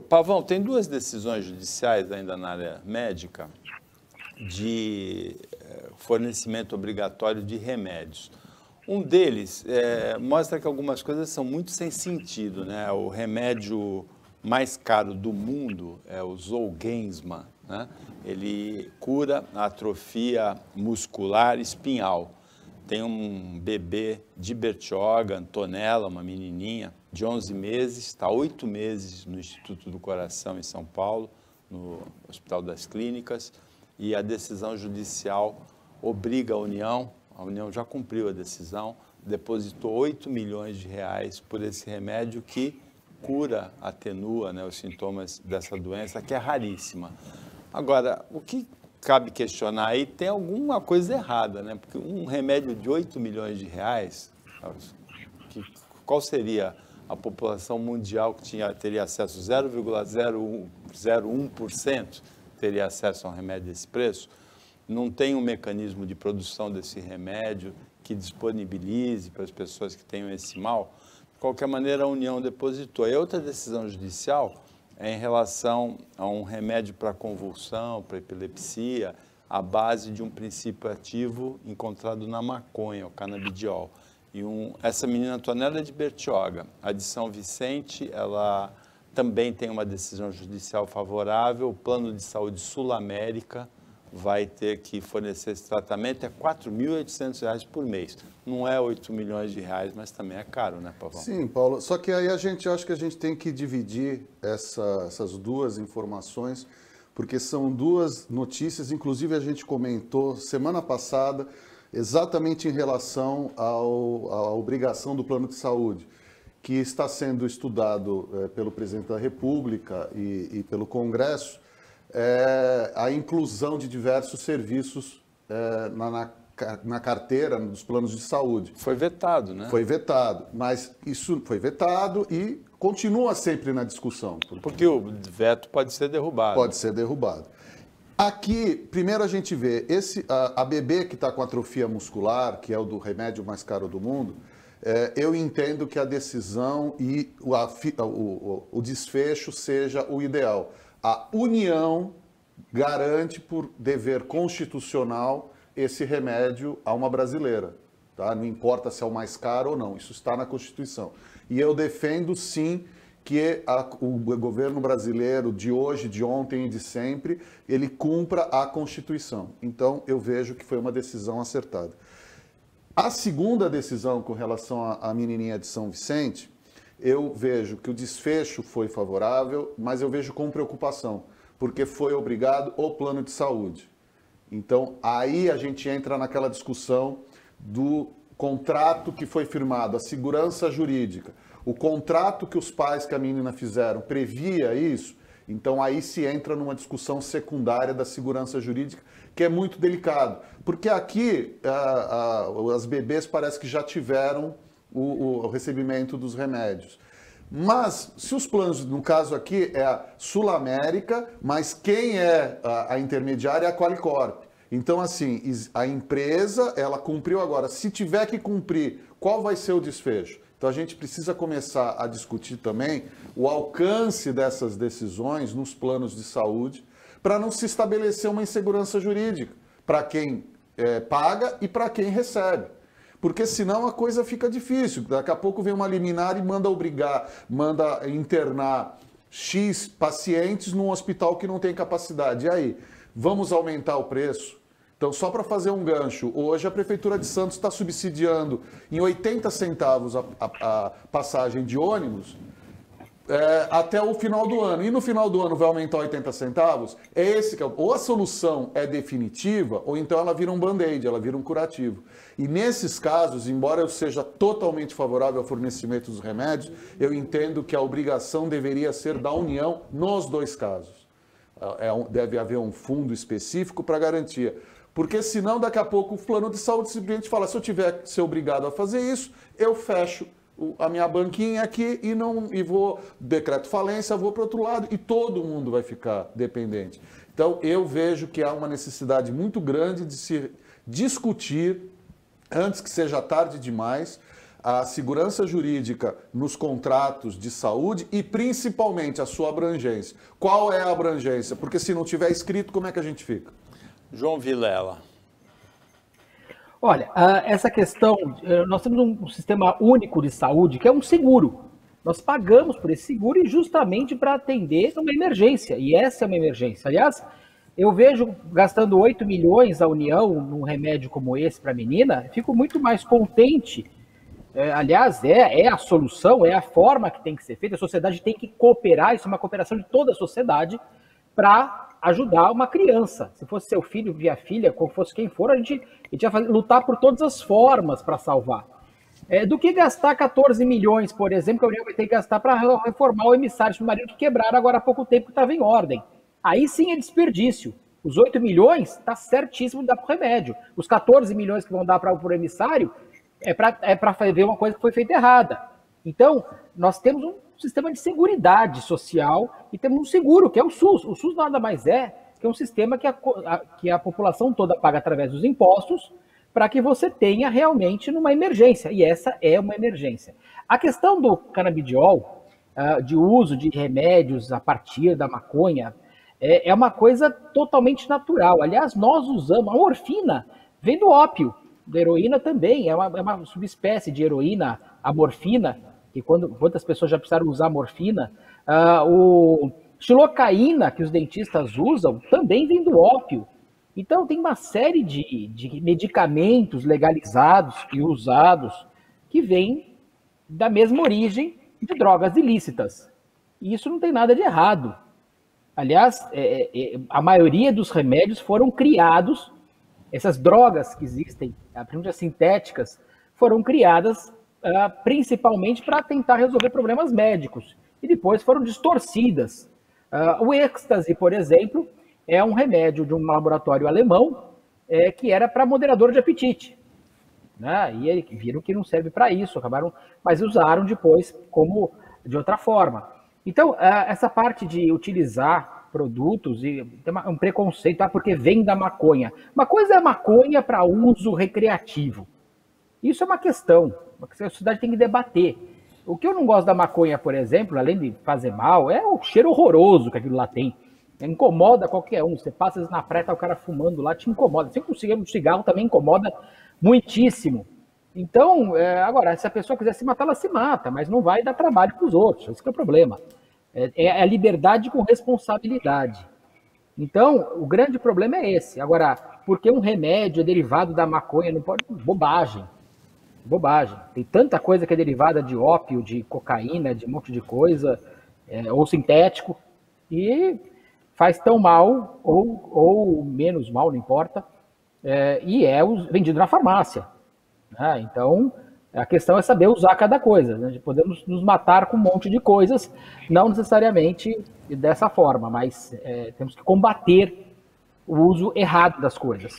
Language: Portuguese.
Pavão, tem duas decisões judiciais ainda na área médica de fornecimento obrigatório de remédios. Um deles mostra que algumas coisas são muito sem sentido, né? O remédio mais caro do mundo é o Zolgensma, né? Ele cura a atrofia muscular espinhal. Tem um bebê de Bertioga, Antonella, uma menininha de 11 meses, está 8 meses no Instituto do Coração em São Paulo, no Hospital das Clínicas, e a decisão judicial obriga a União já cumpriu a decisão, depositou 8 milhões de reais por esse remédio que cura, atenua, né, os sintomas dessa doença, que é raríssima. Agora, o que cabe questionar aí, tem alguma coisa errada, né? Porque um remédio de 8 milhões de reais, qual seria a população mundial que teria acesso? 0,001% teria acesso a um remédio desse preço? Não tem um mecanismo de produção desse remédio que disponibilize para as pessoas que tenham esse mal? De qualquer maneira, a União depositou. E outra decisão judicial é em relação a um remédio para convulsão, para epilepsia, à base de um princípio ativo encontrado na maconha, o canabidiol. E essa menina Antonella é de Bertioga. A de São Vicente, ela também tem uma decisão judicial favorável. O Plano de Saúde Sul-América vai ter que fornecer esse tratamento, é R$ 4.800 por mês. Não é 8 milhões de reais, mas também é caro, né, Pavão? Sim, Paulo. Só que aí acho que a gente tem que dividir essas duas informações, porque são duas notícias, inclusive a gente comentou semana passada, exatamente em relação à obrigação do plano de saúde, que está sendo estudado pelo presidente da República e pelo Congresso, a inclusão de diversos serviços na carteira dos planos de saúde. Foi vetado, né? Foi vetado, mas isso foi vetado e continua sempre na discussão. Porque o veto pode ser derrubado. Pode ser derrubado. Aqui, primeiro a gente vê, a bebê que está com atrofia muscular, que é o do remédio mais caro do mundo, eu entendo que a decisão e o desfecho seja o ideal. A União garante por dever constitucional esse remédio a uma brasileira. Tá? Não importa se é o mais caro ou não, isso está na Constituição. E eu defendo, sim, que o governo brasileiro de hoje, de ontem e de sempre, ele cumpra a Constituição. Então, eu vejo que foi uma decisão acertada. A segunda decisão com relação à menininha de São Vicente, eu vejo que o desfecho foi favorável, mas eu vejo com preocupação, porque foi obrigado o plano de saúde. Então, aí a gente entra naquela discussão do contrato que foi firmado, a segurança jurídica. O contrato que os pais que a menina fizeram previa isso, então aí se entra numa discussão secundária da segurança jurídica, que é muito delicado. Porque aqui as bebês parece que já tiveram o recebimento dos remédios. Mas, se os planos, no caso aqui, é a Sul-América, mas quem é a intermediária é a Qualicorp. Então, assim, a empresa, ela cumpriu agora. Se tiver que cumprir, qual vai ser o desfecho? Então, a gente precisa começar a discutir também o alcance dessas decisões nos planos de saúde, para não se estabelecer uma insegurança jurídica para quem paga e para quem recebe. Porque senão a coisa fica difícil. Daqui a pouco vem uma liminar e manda internar X pacientes num hospital que não tem capacidade. E aí, vamos aumentar o preço? Então, só para fazer um gancho, hoje a Prefeitura de Santos está subsidiando em 80 centavos a passagem de ônibus até o final do ano. E no final do ano vai aumentar 80 centavos? Ou a solução é definitiva, ou então ela vira um band-aid, ela vira um curativo. E nesses casos, embora eu seja totalmente favorável ao fornecimento dos remédios, eu entendo que a obrigação deveria ser da União nos dois casos. Deve haver um fundo específico para garantia. Porque senão, daqui a pouco, o plano de saúde simplesmente fala, se eu tiver que ser obrigado a fazer isso, eu fecho a minha banquinha aqui e vou, decreto falência, vou para o outro lado e todo mundo vai ficar dependente. Então, eu vejo que há uma necessidade muito grande de se discutir, antes que seja tarde demais, a segurança jurídica nos contratos de saúde e principalmente a sua abrangência. Qual é a abrangência? Porque se não tiver escrito, como é que a gente fica? João Vilela. Olha, essa questão, nós temos um sistema único de saúde que é um seguro. Nós pagamos por esse seguro e justamente para atender uma emergência, e essa é uma emergência. Aliás, eu vejo gastando 8 milhões a União num remédio como esse para a menina, fico muito mais contente. Aliás, é a solução, é a forma que tem que ser feita, a sociedade tem que cooperar, isso é uma cooperação de toda a sociedade para ajudar uma criança. Se fosse seu filho, minha filha, como fosse quem for, a gente ia lutar por todas as formas para salvar. Do que gastar 14 milhões, por exemplo, que a União vai ter que gastar para reformar o emissário submarino que quebraram agora há pouco tempo que estava em ordem. Aí sim é desperdício. Os 8 milhões está certíssimo de dar para o remédio. Os 14 milhões que vão dar para o emissário é para ver uma coisa que foi feita errada. Então, nós temos um sistema de seguridade social e temos um seguro, que é o SUS. O SUS nada mais é que um sistema que a população toda paga através dos impostos para que você tenha realmente numa emergência. E essa é uma emergência. A questão do canabidiol, de uso de remédios a partir da maconha, é uma coisa totalmente natural. Aliás, nós usamos, a morfina vem do ópio, da heroína também, é uma subespécie de heroína, a morfina, que quantas pessoas já precisaram usar morfina, o xilocaína que os dentistas usam também vem do ópio. Então tem uma série de medicamentos legalizados e usados que vêm da mesma origem de drogas ilícitas. E isso não tem nada de errado. Aliás, a maioria dos remédios foram criados, essas drogas que existem, principalmente as sintéticas, foram criadas principalmente para tentar resolver problemas médicos, e depois foram distorcidas. O êxtase, por exemplo, é um remédio de um laboratório alemão que era para moderador de apetite. Né? E eles viram que não serve para isso, mas usaram depois como de outra forma. Então, essa parte de utilizar produtos, e tem um preconceito, porque vem da maconha. Uma coisa é maconha para uso recreativo. Isso é uma questão que a sociedade tem que debater. O que eu não gosto da maconha, por exemplo, além de fazer mal, é o cheiro horroroso que aquilo lá tem. Incomoda qualquer um. Você passa na praia, tá o cara fumando lá, te incomoda. Se conseguir um cigarro também incomoda muitíssimo. Então, agora, se a pessoa quiser se matar, ela se mata, mas não vai dar trabalho para os outros. Esse que é o problema. É a liberdade com responsabilidade. Então, o grande problema é esse. Agora, porque um remédio é derivado da maconha, não pode... Bobagem. Bobagem. Tem tanta coisa que é derivada de ópio, de cocaína, de um monte de coisa, ou sintético, e faz tão mal, ou menos mal, não importa, e vendido na farmácia. Então, a questão é saber usar cada coisa. Né? Podemos nos matar com um monte de coisas, não necessariamente dessa forma, mas temos que combater o uso errado das coisas.